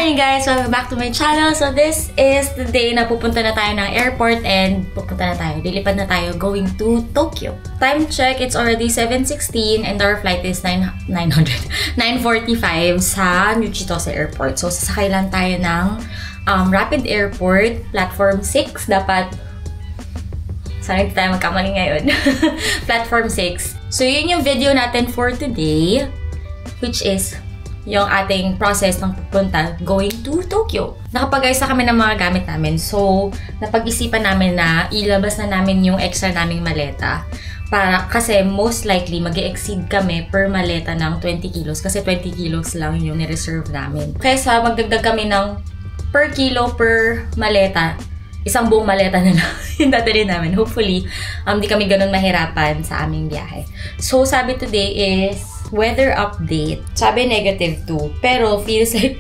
morning guys! Welcome back to my channel. So this is the day na pupunta na tayo ng airport and lilipad na tayo going to Tokyo. Time check, it's already 7:16 and our flight is 9:45 sa Uchitose Airport. So sasakay lang tayo ng Rapid Airport, Platform 6. Dapat, sana hindi tayo magkamali ngayon. Platform 6. So yun yung video natin for today, which is yung ating process ng pupunta going to Tokyo. Nakapag-ayos na kami ng mga gamit namin. So, napag-isipan namin na ilabas na namin yung extra naming maleta. Kasi most likely, mag-exceed kami per maleta ng 20 kilos. Kasi 20 kilos lang yung ni-reserve namin. Kaysa magdagdag kami ng per kilo per maleta, isang buong maleta na lang yung dadalhin namin. Hopefully, di kami ganun mahirapan sa aming biyahe. So, sabi today is weather update. Sabi -2, pero feels like,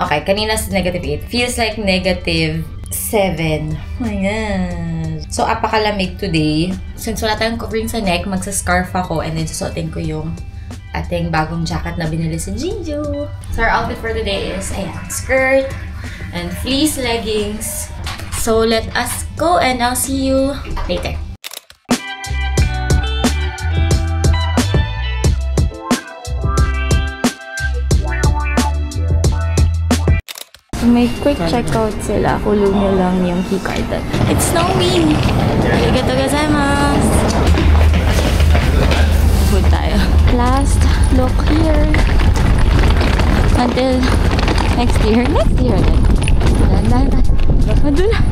okay, kanina -8. Feels like -7. Oh my God. So, apakalamig today. Since wala tayong covering sa neck, magsa-scarf ako and then susuotin ko yung ating bagong jacket na binili sa Jinju. So, our outfit for today is, ayan, skirt and fleece leggings. So, let us go and I'll see you later. May quick checkout sila. Kulong nyo lang yung keycard. It's snowing! Arigatou gozaimasu! Food tayo. Last look here. Until next year. Next year din. Madulas!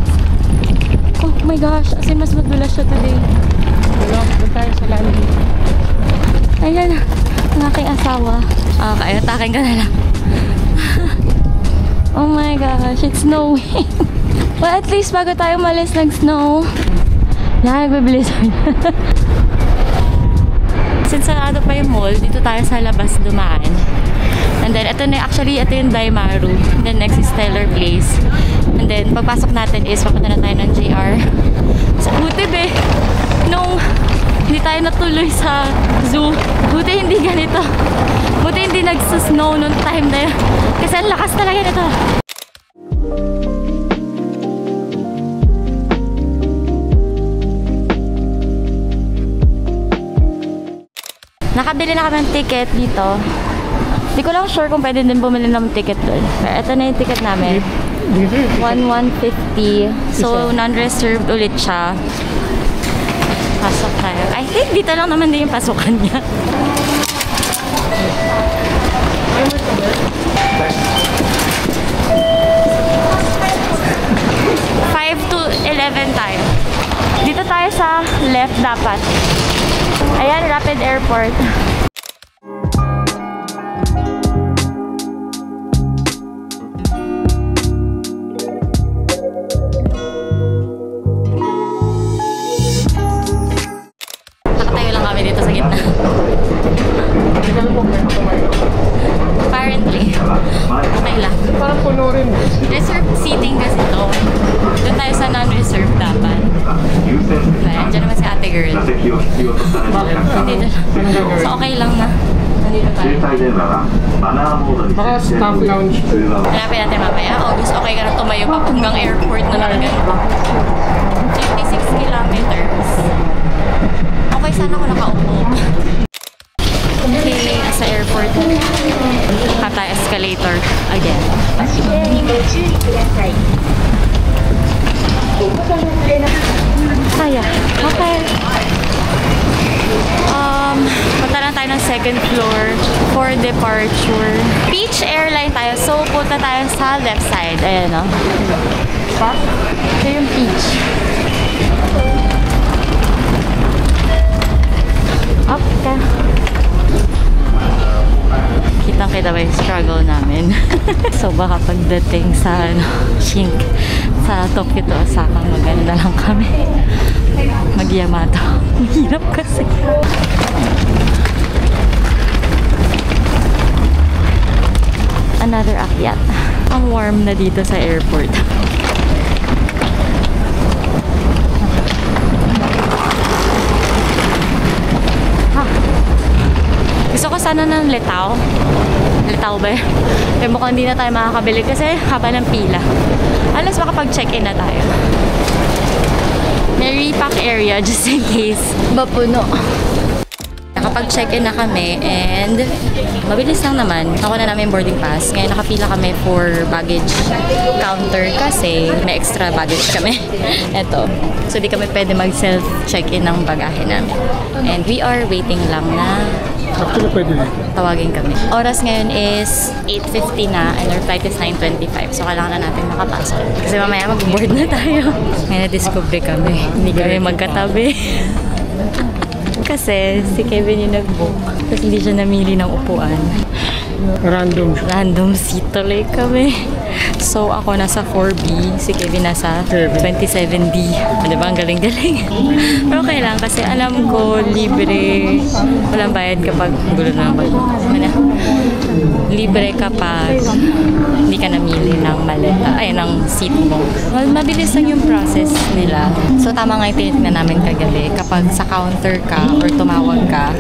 Oh my gosh! Kasi mas madulas siya today. Doon tayo sa landing. Ayan. Ang aking asawa. Okay, atakin ka na lang. Oh my gosh, it's snowing. Well, at least bago tayo malis nag-snow. Nagbe-blizzard. Since sarado pa yung mall, dito tayo sa labas dumaan. And then, ito yung Daimaru. And then, next is Stellar Place. And then, pagpasok natin is, papunta na tayo ng JR. So, buti be, nung hindi tayo natuloy sa zoo. Buti hindi ganito. Buti hindi nagsa-snow nung time na yun. Kasi ang lakas talaga nito. Nakabili na kami ng ticket dito. Hindi ko lang sure kung pwede din bumili ng ticket doon. Pero ito na yung ticket namin. 1,150. So, non-reserved ulit siya. Pasok tayo. I think dito lang naman din yung pasukan niya. 5 to 11 tayo. Dito tayo sa left dapat. Ayan, Rapid Airport. Nakatayo lang kami dito sa gitna. Apparently. Okay lang. Parang puno rin. Reserved seating kasi ito. Doon tayo sa non-reserved dapat. Ayan, dyan naman si ate girl. Nandito lang. So okay lang na. Nandito tayo. Baka staff lounge. Hanapin natin mamaya. August, okay ka na tumayo pa hanggang airport na nakaganito. 56 kilometers. Okay, sana ako nakaupo. Okay, nasa airport. Kata escalator again. Kaya, okay. Punta lang tayo ng second floor for departure. Peach Airline tayo. So, punta tayo sa left side. Ayan, no? Ito yung Peach. Okay. Kitang-kita ba yung struggle namin? So, baka pagdating sa sa Tokyo to Osaka, maganda lang kami. Mag-Yamato. Mahirap kasi. Another akyat. Ang warm na dito sa airport. Gusto ko sana ng Litaw. Litaw ba? Pero mukhang hindi na tayo makakabili kasi haba ng pila. Alas makapag-check-in na tayo. May repack area just in case mapuno. Nakapag-check-in na kami and mabilis lang naman. Nakuha na namin boarding pass. Ngayon nakapila kami for baggage counter kasi may extra baggage kami. Eto. So di kami pwede mag-self-check-in ng bagahe namin. And we are waiting lang na Actually, pwede dito. tawagin kami. Oras ngayon is 8:50 na and our flight is 9:25. So kailangan na natin makapasok. Kasi mamaya mag-board na tayo. Ngayon na-discover kami. Hindi kami magkatabi. Kasi si Kevin yung nag-book. Tapos hindi siya namili ng upuan. Random siya. Random seat tuloy kami. So ako nasa 4B, si Kevin nasa 27D. Diba? Ang galing-galing. Pero okay lang kasi alam ko libre. Walang bayad kapag gulo na naman. Libre kapag hindi ka namili ng maleta, ay ng seat mo. Mabilis lang yung process nila. So tama nga yung tinitignan namin kagabi. Kapag sa counter ka or tumawag ka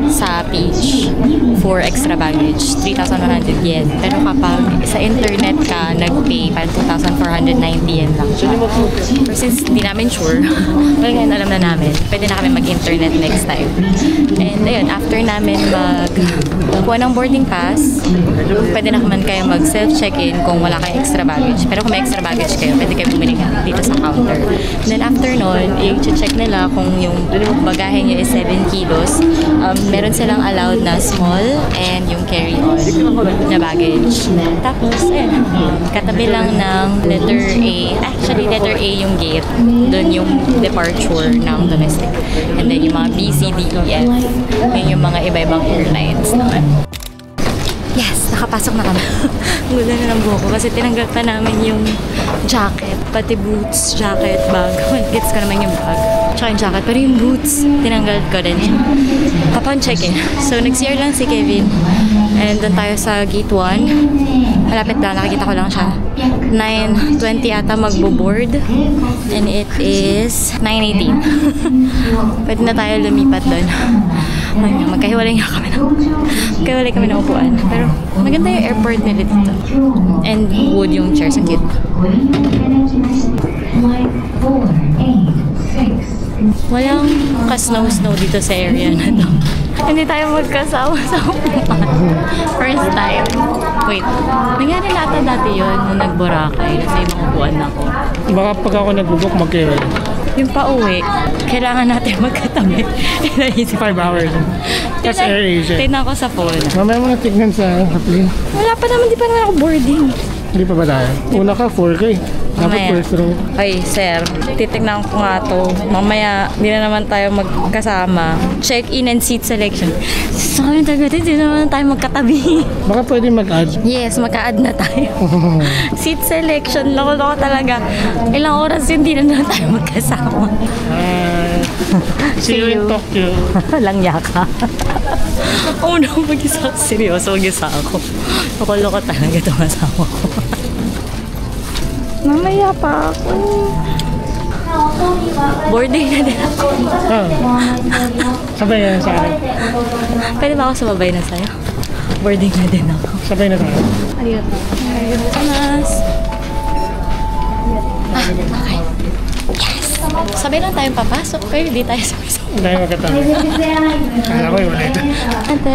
sa page for extra baggage, 3,100 yen. Pero kapag sa internet ka, nag-pay pa 2,490 yen lang. Pero since di namin sure, well ngayon alam na namin, pwede na kami mag-internet next time. And ayun, after namin magkuha ng boarding pass, pwede na naman kayo mag-self-check-in kung wala kayong extra baggage. Pero kung may extra baggage kayo, pwede kayo bumili dito sa counter. And then after nun, i-check nila kung yung bagahe nyo is 7 kilos. Meron silang allowed na small and yung carry-on na baggage. Tapos, ayun, katabi lang ng letter A. Actually, letter A yung gate. Doon yung departure ng domestic. And then yung mga B, C, D, E, F. Yun yung mga iba-ibang airlines naman. Yes, nakapasok na kami. Gulo na ng buhok ko kasi tinanggal pa namin yung jacket, pati boots, jacket, bag. Gets ko naman yung bag. Tsaka yung jacket, pero yung boots, tinanggal ko din siya. Kapag check-in. So, nag-CR lang si Kevin. And doon tayo sa gate 1. Malapit lang, nakikita ko lang siya. 9:20 ata magbo-board. And it is 9:18. Pwede na tayo lumipat doon. Magkahiwalay nga kami ng upuan. Pero maganda yung airport nila dito. And wood yung chairs. Ang cute. Walang ka-snow-snow dito sa area na to. Hindi tayo magkasama sa upuan. First time. Wait. Nangyari na ata dati yun nung nag-Boracay. Nasa ibang upuan na ako. Baka pag ako nag-book, mag-carry. Yung pa-uwi, kailangan natin magkatabi. 5 hours. That's Air Asia. Tignan ko sa phone. Mamaya mo na tignan sa plane. Wala pa naman, di pa naman ako boarding. Hindi pa ba tayo? Una ka, 4K. Dapat Mamaya. first row. Ay, sir, titignan ko nga to. Mamaya, di na naman tayo magkasama. Check-in and seat selection. Sabi tayo, di naman tayo magkatabi. Baka pwede mag-add. Yes, magka-add na tayo. Seat selection, loko-loko talaga. Ilang oras yun, di na naman tayo magkasama. See you in Tokyo. Lang yaka. Oh no, mag-isa ako. Seryoso, mag-isa ako. Loko-loko talaga itong asawa ko. Mamaya pa ako. Boarding na din ako. Sabay na sa akin. Pwede ba ako sumabay na sa'yo? Boarding na din ako. Sabay na tayo. Arigato. Arigato gozaimasu. Okay. Yes! Sabay lang tayong papasok, pero hindi tayo sabay-sabay. Hindi tayo magkatabi. Kala ko yung wala ito. Ate.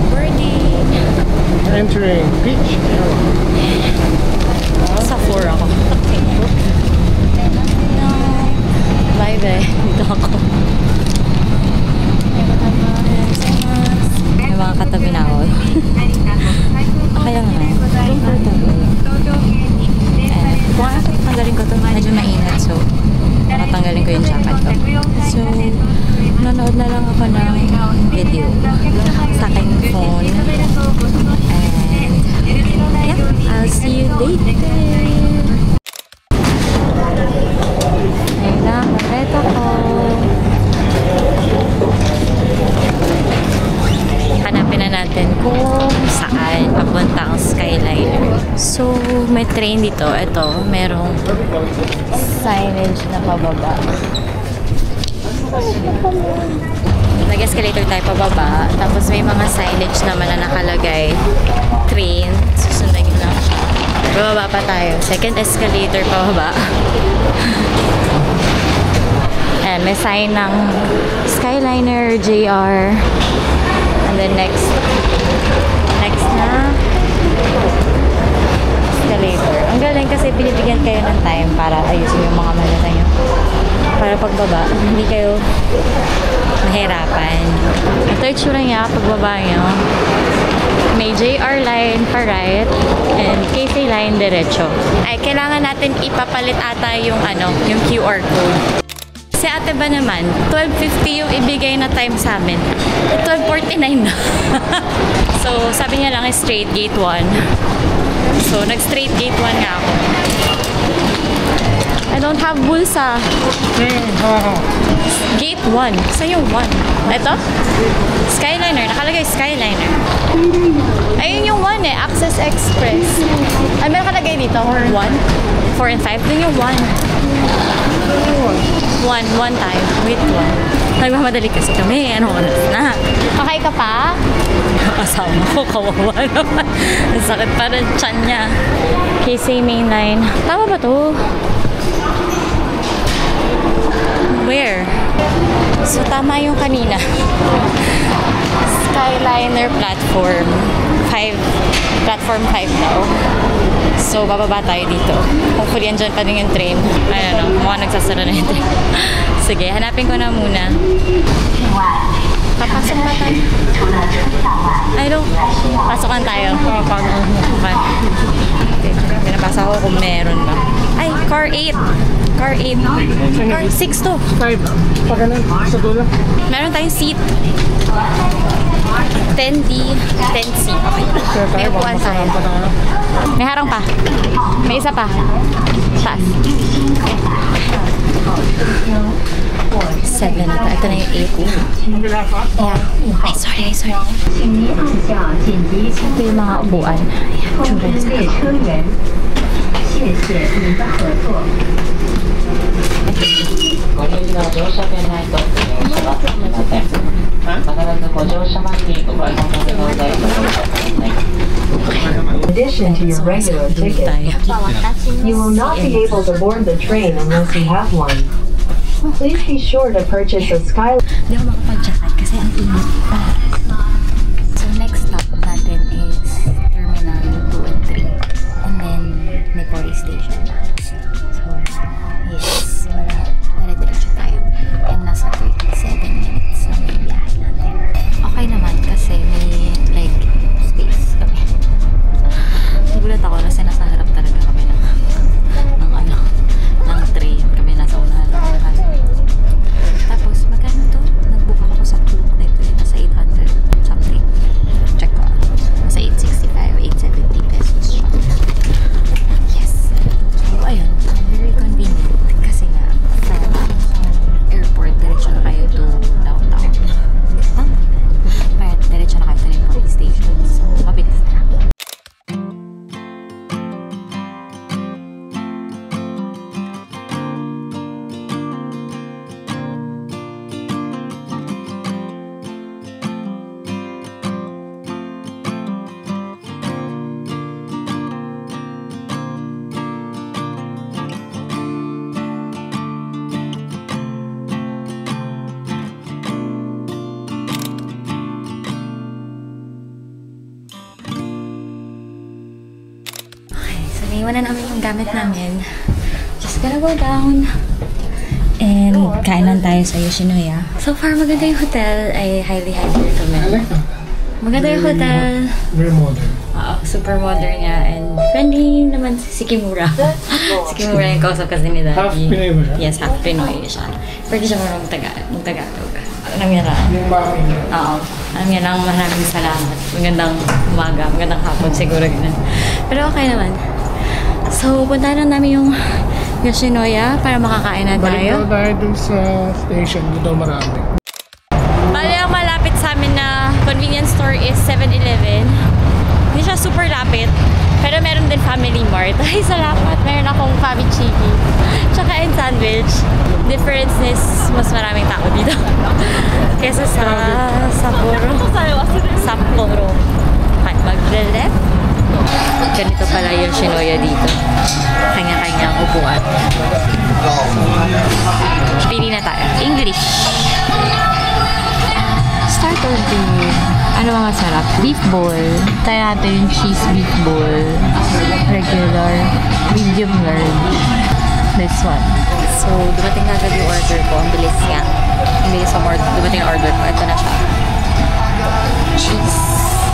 Boarding. Entering beach. Sa 4 ako. No. Bye-bye. Dito ako. May mga katabi na ako. Okay lang naman. Kung tanggalin ko ito, medyo maingat. So, tanggalin ko yung jacket ko. So, nanood na lang ako ng video sa aking phone. And, yeah, I'll see you later. Ayun na, makita ko. Hanapin na natin kung saan papuntang Skyliner. So, may train dito. Ito, merong signage na pababa. nag-escalator tayo pababa. Tapos may mga signage naman na nakalagay. Train. Susundan nyo lang siya. Bababa pa tayo. Second escalator pababa. And may sign ng Skyliner, JR. And then next na escalator. Ang galing kasi binibigyan kayo ng time para ayusin yung mga malata nyo. Para pagbaba, hindi kayo mahirapan. Ito yung tsura niya pagbaba nyo. May JR line pa right and KC line diretso. Ay, kailangan natin ipapalit ata yung yung QR code. Si ate ba naman, 12:50 yung ibigay na time sa amin. 12:49 na. So, sabi niya lang straight gate 1. So, nag-straight gate 1 nga ako. I don't have bulsa. Gate 1. Sa yung 1. Ito? Skyliner. Nakalagay Skyliner. Ayun yung 1 eh. Access Express. Ay, meron nakalagay dito. 1. 4 and 5. Dun yung 1. 1 tayo. Wait, 1. Nagmamadali kasi kami. Ano oras na? Okay ka pa? Kasama ko. Kawawa naman. Ang sakit pa rin tiyan niya. KC Mainline. Tama ba to? Where? So, tama yung kanina. Skyliner platform 5. Platform 5 daw. So, bababa tayo dito. Hopefully, andyan pa rin yung train. I don't know. Mukhang nagsasara na yung train. Sige, hanapin ko na muna. Papasok ba tayo? I don't. Pasokan tayo. Okay. Pinapasa ko kung meron ba. Ay, car 8. Car 8. Car 6 to. 5. Pag ganun, sa dulo. Meron tayong seat. 10D, 10C. Okay. May upuan tayo. May harang pa. May isa pa. Taas. 7 ito. Ito na yung 8. Yeah. Ay, sorry. Ito yung mga upuan. Ayan. In addition to your regular ticket, you will not be able to board the train unless you have one. Please be sure to purchase a Skyliner. Hindi ako makapag-jacket kasi ang init pa. So next stop natin is Terminal 2 and 3. And then may police station. So yes, wala diretso tayo. And nasa 37 minutes ang biyahe natin. Okay naman kasi may like space kami. Nagulat ako kasi nasa harap talaga kami ng train. Kami nasa unahan lang. Tapos magkano to? Nag-book ako sa Klook na ito. Nasa 800 something. Check ko. Nasa 865, 870 pesos siya. Yes. So ayun. Very convenient. Kasi nga from airport, diretso na kayo to downtown. Pero diretso na kayo to yung police station. So mabilis na. Naiwanan namin yung gamit namin. Just gonna go down. And kain lang tayo sa Yoshinoya. So far, maganda yung hotel. I highly recommend. Maganda yung hotel. Very modern. Super modern niya. And friendly naman si Kimura. Si Kimura yung kausap kasi ni Daddy. Half Pinoy ba siya? Yes, half Pinoy siya. Pwede siya marunong Tagalog. Alam niya lang. Yung bahay niya. Oo. Alam niya lang, maraming salamat. Magandang umaga, magandang hapon siguro. Ganun. Pero okay naman. So, punta na namin yung Yoshinoya para makakain na tayo. Balik daw tayo dun sa station. Dito marami. Bali, ang malapit sa amin na convenience store is 7-Eleven. Hindi siya super lapit. Pero meron din Family Mart. Ay, salamat. Meron akong Family Chigi. Tsaka and sandwich. Difference is mas maraming tao dito. Kesa sa Sapporo. Sapporo. Magle-left. Ganito pala yung Shinoya dito. Kanya-kanyang upuan. Pili na tayo. English. Starter din. Ano mga sarap? Beef bowl. Tayo natin yung cheese beef bowl. Regular. Medium large. This one. So, dumating agad yung order ko. Ang bilis niya. Ang bilis ang dumating ang order ko. Ito na siya. Cheese,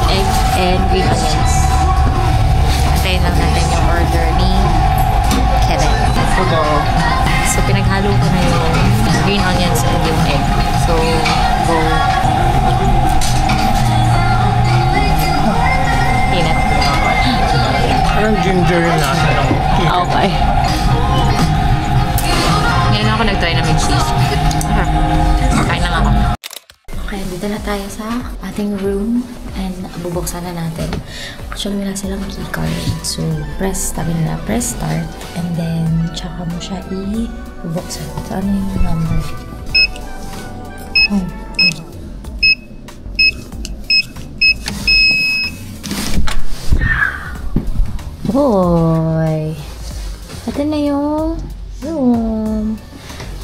egg, and green onions. Antayin lang natin yung order ni Kevin. So, pinaghalo ko na yung green onions and yung egg. So, go. Peanut. Parang ginger yung lasa ng chicken. Okay. Ngayon ako nag-try na may cheese. Kain lang ako. Okay, dito na tayo sa ating room and bubuksan na natin. Actually, wala silang keycard. So, sabi nila, press start and then tsaka mo siya i-bubuksan. So, ano yung number? Boy! Ito na yung room.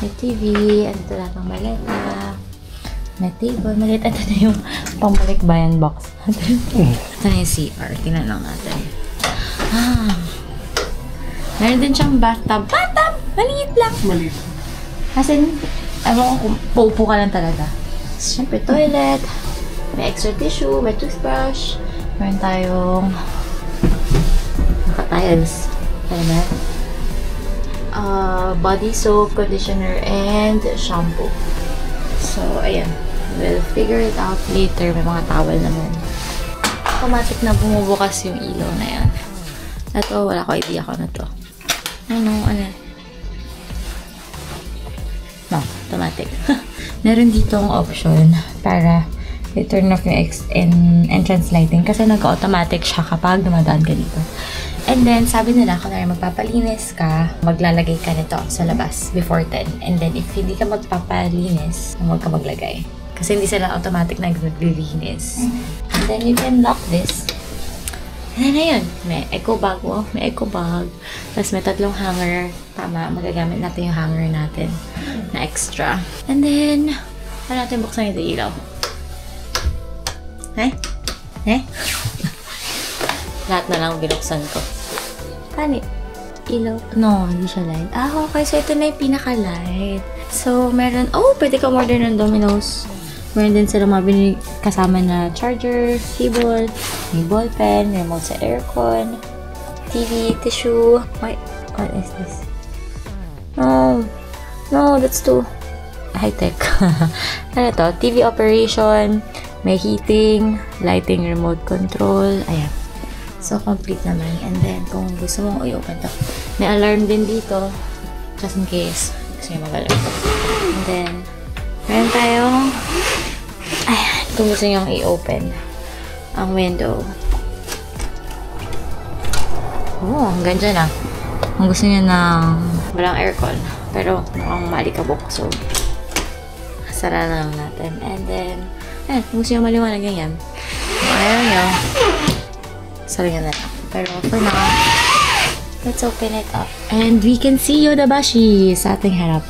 May TV. Ito lahat ng maleta. May table. Maleta. Ito na yung pambalikbayan box natin. Ito na yung CR. Tingnan lang natin. Meron din siyang bathtub. Bathtub! Maliit lang. Maliit. As in, ewan ko kung paupo ka lang talaga. Siyempre, toilet. May extra tissue. May toothbrush. Meron tayong naka-tiles. Ano ba? Body soap, conditioner, and shampoo. So, ayan. We'll figure it out later. May mga towel naman. Automatic na bumubukas yung ilaw na yan. Ito, wala ko idea ko na to. Ano? No, automatic. Meron dito ang option para i-turn off yung entrance lighting kasi nag-automatic siya kapag dumadaan ka dito. And then, sabi nila, kung magpapalinis ka, maglalagay ka nito sa labas before 10. And then, if hindi ka magpapalinis, huwag ka maglagay. Kasi hindi sila automatic na naglilinis. And then, you can lock this. And then, ayun. May eco bag. Oh, may eco bag. Tapos, may 3 hanger. Tama, magagamit natin yung hanger natin na extra. And then, ano natin buksan ito ilaw? Lahat na lang binuksan ko. Paano? Ilaw? No, hindi siya light. Okay. So, ito na yung pinaka-light. So, meron... pwede ka order ng Domino's. Meron din sila mga kasama na charger, cable, may ballpen, remote sa aircon, TV, tissue. Wait, what is this? No, that's too high-tech. Ano to? TV operation, may heating, lighting, remote control. Ayan. So, complete naman. And then, kung gusto mong i-open to, may alarm din dito. Just in case. Gusto nyo mag-alarm. And then, meron tayong, ayan, kung gusto nyo i-open ang window. Hanggang dyan ah. Kung gusto nyo ng walang aircon. Pero, mukhang malikabok. So, sara na lang natin. And then, ayan, kung gusto nyo maliwanag ganyan. Kung ayaw nyo, saringan na lang. Pero for now, let's open it up. And we can see Yodobashi sa ating harap.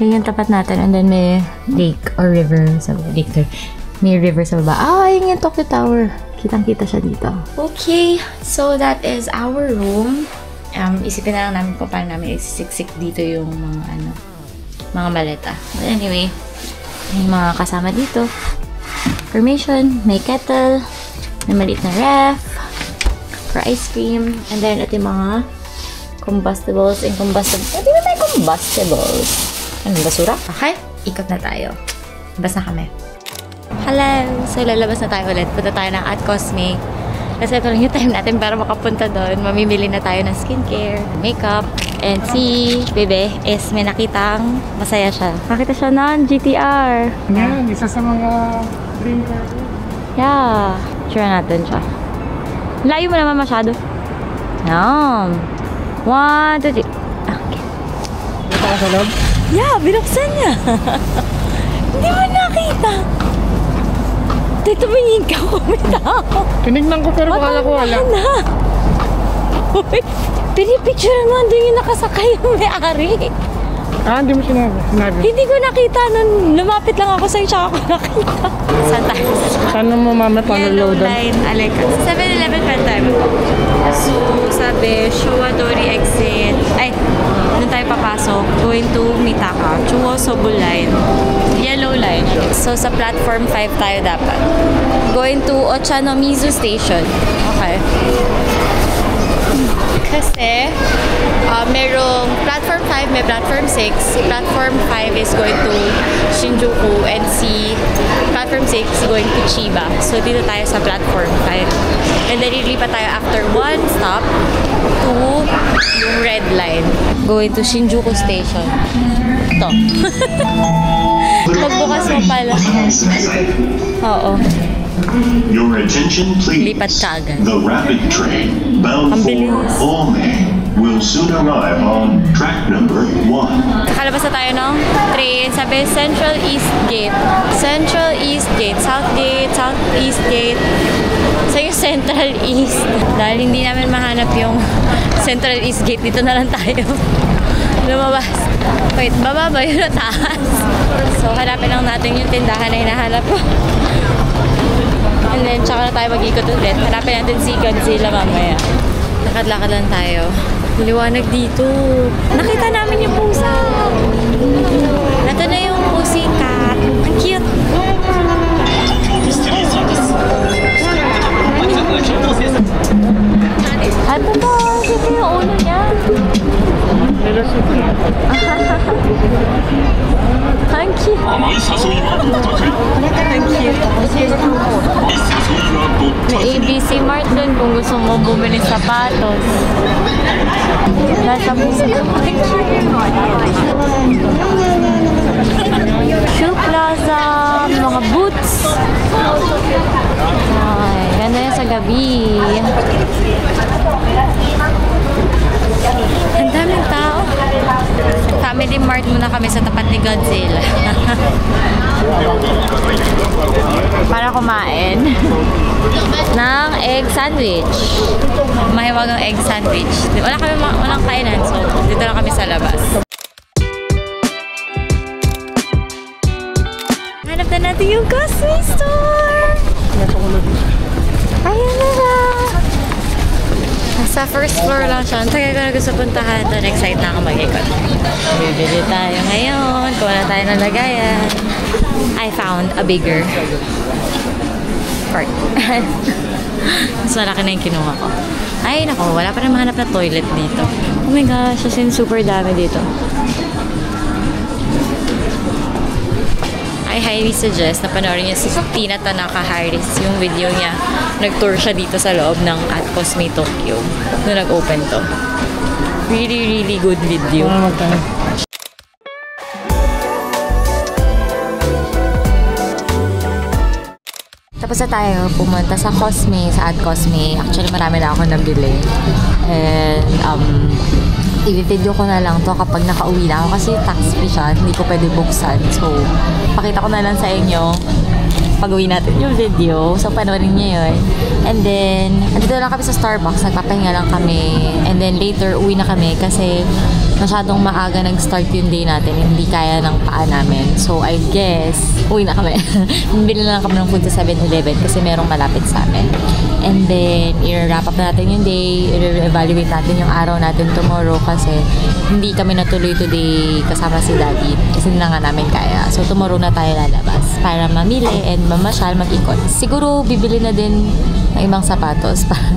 Yan yung tapat natin. And then may lake or river sa baba. May river sa baba. Yun yung Tokyo Tower. Kitang-kita siya dito. Okay, so that is our room. Isipin na lang namin kung paano namin isisiksik dito yung mga maleta. But anyway, may mga kasama dito. Formation, may kettle, may maliit na ref, for ice cream, and then ito yung mga combustibles and combustibles. Hindi ba tayo combustibles? Ano, basura? Okay, ikot na tayo. Labas na kami. Hello! So, lalabas na tayo ulit. Punta tayo ng At Cosmic. Kasi ito lang yung time natin para makapunta doon. Mamimili na tayo ng skincare, makeup, and si Bebe is may nakitang masaya siya. Nakita siya ng GTR. Yan, isa sa mga dream car ko. Yeah. Sure natin siya. Layo mo naman masyado. Yan. 1, 2, 3. Okay. Dito ka sa loob? Yeah, binuksan niya. Hindi mo nakita. Dito tumingin ka, kumita ako. Tinignan ko pero akala ko wala. Uy, pinipicturean mo, andun yung nakasakay yung may-ari. Ah, hindi mo sinabi. Hindi ko nakita nun. Lumapit lang ako sa'yo, tsaka ko nakita. Saan tayo? Saan mo mama Yellow panuludan? line, Aleka. 7-Eleven pa tayo. So, sabi, Shuadori exit. Ay, doon tayo papasok. Going to Mitaka. Chuo Sobu line. Yellow line. So, sa platform 5 tayo dapat. Going to Ochanomizu station. Okay. Kasi, merong platform 5, may platform 6. Platform 5 is going to Shinjuku and platform 6 is going to Chiba. So, dito tayo sa platform 5. And then, lilipat tayo after one stop to yung red line. Going to Shinjuku station. Ito. Pagbukas mo pala. Oo. Your attention please. Lipat ka agad. The rapid train bound Ang for bilis. Ome will soon arrive on track number 1. Nakalabas na tayo ng train. Sabi, Central East Gate. Central East Gate. South Gate. South East Gate. So, yung Central East. Dahil hindi namin mahanap yung Central East Gate, dito na lang tayo. Lumabas. Wait, baba ba yun na taas? So, hanapin lang natin yung tindahan na hinahanap ko. And then, tsaka na tayo mag-ikot ulit. Hanapin natin si Godzilla mamaya. Lakad-lakad lang tayo. Liwanag dito. Nakita namin yung pusa. Ito na yung pussycat. Ang cute. Ano to? Sino yung ulo niya? Ang cute. Ang cute. May ABC Mart dun kung gusto mo bumili sapatos. Nasa puso. Shoe Plaza, mga boots. Ay, ganda yan sa gabi. Ang daming tao. Family Mart muna kami sa tapat ni Godzilla. Para kumain ng egg sandwich. Mahiwagang egg sandwich. Wala kami walang kainan, so dito lang kami sa labas. Hanap na natin yung Cosme store! Ayan na ba? Sa first floor lang siya. Ang tagal ko na gusto puntahan doon. Excited na ako mag-ikot. Bibili tayo ngayon. Kuha na tayo ng lagayan. I found a bigger cart. Mas malaki na yung kinuha ko. Ay, nako. Wala pa rin mahanap na toilet dito. Oh my gosh. As in, super dami dito. I highly suggest na panoorin niyo si Tina Tanaka Harris, yung video niya. Nag-tour siya dito sa loob ng at Cosme Tokyo nung nag-open to. Really, really good video. Tapos na tayo pumunta sa Cosme, sa Ad Cosme. Actually, marami na ako nabili. And, i-video ko na lang to kapag nakauwi na ako kasi tax free siya, hindi ko pwede buksan. So, pakita ko na lang sa inyo pag-uwi natin yung video. So, panoorin niyo yun. And then, andito lang kami sa Starbucks. Nagpapahinga lang kami. And then, later, uwi na kami kasi masyadong maaga nag-start yung day natin. Hindi kaya ng paa namin. So, I guess, uwi na kami. Bili na lang kami ng food sa 7-Eleven kasi merong malapit sa amin. And then, i-wrap up na natin yung day. I-evaluate natin yung araw natin tomorrow kasi hindi kami natuloy today kasama si Daddy kasi hindi na nga namin kaya. So, tomorrow na tayo lalabas para mamili and mamasyal, mag-ikot. Siguro, bibili na din ng ibang sapatos para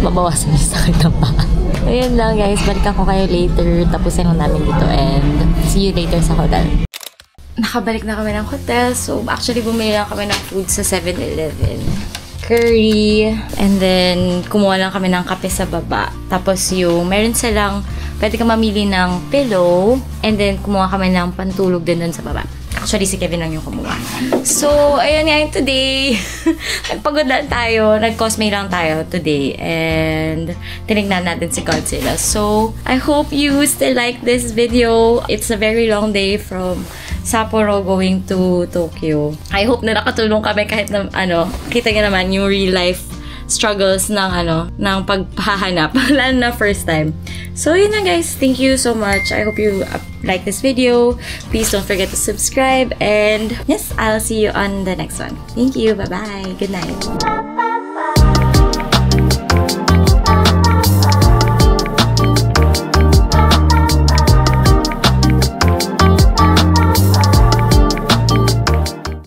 mabawasan yung sakit ng paa. Ayun lang guys, balikan ko kayo later. Tapusin lang namin dito and see you later sa hotel. Nakabalik na kami ng hotel. So, actually, bumili lang kami ng food sa 7-Eleven. Curry. And then, kumuha lang kami ng kape sa baba. Tapos yung, meron silang, pwede ka mamili ng pillow. And then, kumuha kami ng pantulog din dun sa baba. Actually, si Kevin lang yung kumuha. So, ayun nga yung today. Nagpagod lang tayo. Nag-cosplay lang tayo today. And tinignan natin si Godzilla. So, I hope you still like this video. It's a very long day from Sapporo going to Tokyo. I hope na nakatulong kami kahit na, kita nyo naman yung real life struggles ng paghahanap, lalo na first time. So, yun na guys. Thank you so much. I hope you like this video. Please don't forget to subscribe. And yes, I'll see you on the next one. Thank you. Bye-bye. Good night.